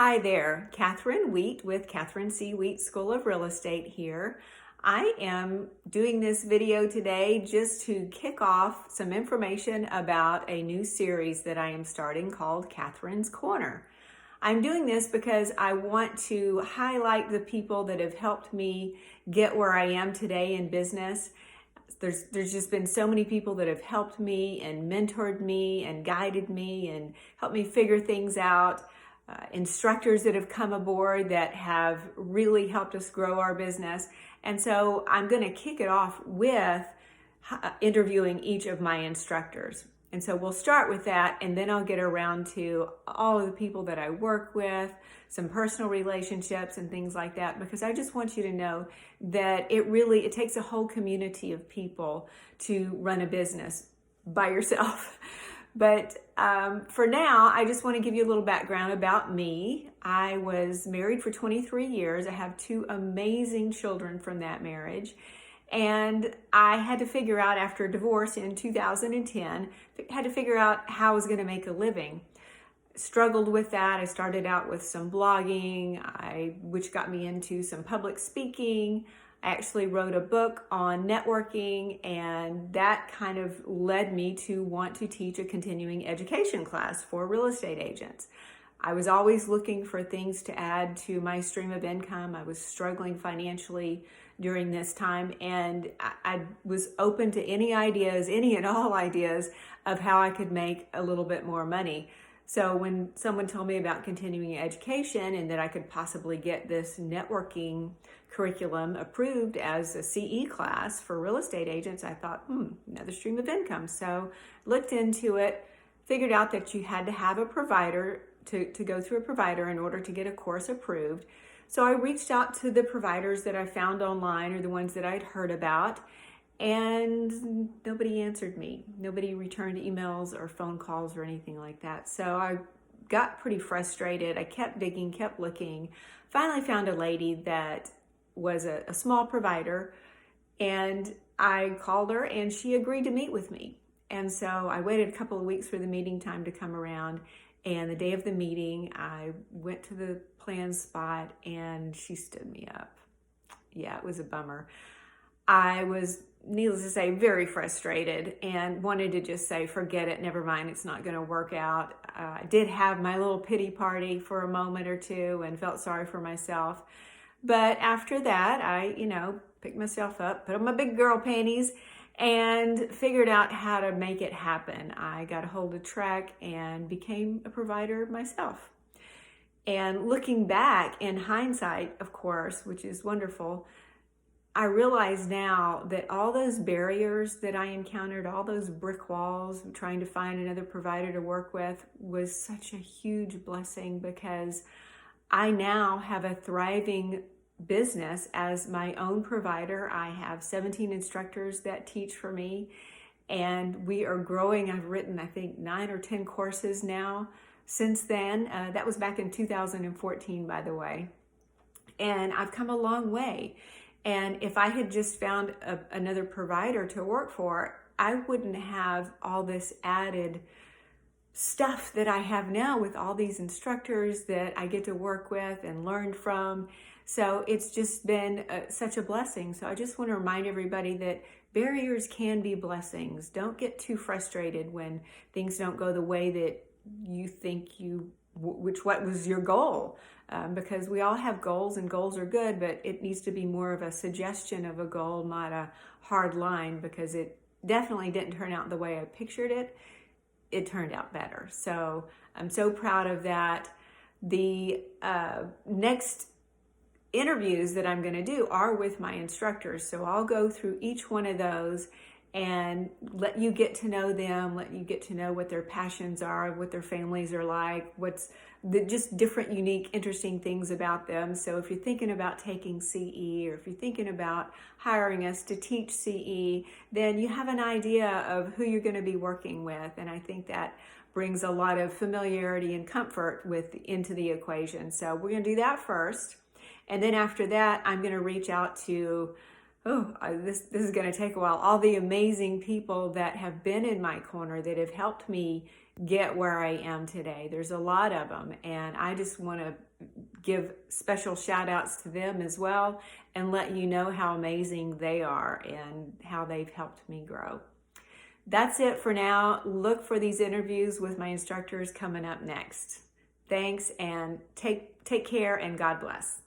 Hi there, Kathryn Wheat with Kathryn C. Wheat School of Real Estate here. I am doing this video today just to kick off some information about a new series that I am starting called Kathryn's Korner. I'm doing this because I want to highlight the people that have helped me get where I am today in business. There's just been so many people that have helped me and mentored me and guided me and helped me figure things out. Instructors that have come aboard that have really helped us grow our business. And so I'm going to kick it off with interviewing each of my instructors. And so we'll start with that, and then I'll get around to all of the people that I work with, some personal relationships and things like that, because I just want you to know that it takes a whole community of people to run a business by yourself. But for now, I just want to give you a little background about me. I was married for 23 years. I have two amazing children from that marriage. And I had to figure out, after a divorce in 2010, had to figure out how I was going to make a living. Struggled with that. I started out with some blogging, which got me into some public speaking. I actually wrote a book on networking, and that kind of led me to want to teach a continuing education class for real estate agents. I was always looking for things to add to my stream of income. I was struggling financially during this time, and I was open to any and all ideas of how I could make a little bit more money. So when someone told me about continuing education and that I could possibly get this networking curriculum approved as a CE class for real estate agents, I thought, another stream of income. So looked into it, figured out that you had to have a provider to go through a provider in order to get a course approved. So I reached out to the providers that I found online or the ones that I'd heard about, and nobody answered me. Nobody returned emails or phone calls or anything like that. So I got pretty frustrated. I kept digging, kept looking. Finally found a lady that was a small provider, and I called her and she agreed to meet with me. And so I waited a couple of weeks for the meeting time to come around. And the day of the meeting, I went to the plan spot and she stood me up. Yeah, it was a bummer. I was, needless to say, very frustrated and wanted to just say, forget it, never mind, it's not going to work out. I did have my little pity party for a moment or two and felt sorry for myself. But after that, I, picked myself up, put on my big girl panties, and figured out how to make it happen. I got a hold of track and became a provider myself. And looking back in hindsight, of course, which is wonderful, I realize now that all those barriers that I encountered, all those brick walls, trying to find another provider to work with, was such a huge blessing, because I now have a thriving business as my own provider. I have 17 instructors that teach for me, and we are growing. I've written, I think, 9 or 10 courses now since then. That was back in 2014, by the way. And I've come a long way. And if I had just found another provider to work for, I wouldn't have all this added stuff that I have now with all these instructors that I get to work with and learn from. So it's just been such a blessing. So I just want to remind everybody that barriers can be blessings. Don't get too frustrated when things don't go the way that you think what was your goal. Because we all have goals, and goals are good, but it needs to be more of a suggestion of a goal, not a hard line, because it definitely didn't turn out the way I pictured it. It turned out better. So I'm so proud of that. The next interviews that I'm going to do are with my instructors. So I'll go through each one of those and let you get to know them, let you get to know what their passions are, what their families are like, what's just different, unique, interesting things about them. So if you're thinking about taking CE, or if you're thinking about hiring us to teach CE, then you have an idea of who you're going to be working with. And I think that brings a lot of familiarity and comfort into the equation. So we're going to do that first. And then after that, I'm going to reach out to this is going to take a while. All the amazing people that have been in my corner, that have helped me get where I am today. There's a lot of them, and I just want to give special shout outs to them as well and let you know how amazing they are and how they've helped me grow. That's it for now. Look for these interviews with my instructors coming up next. Thanks, and take care, and God bless.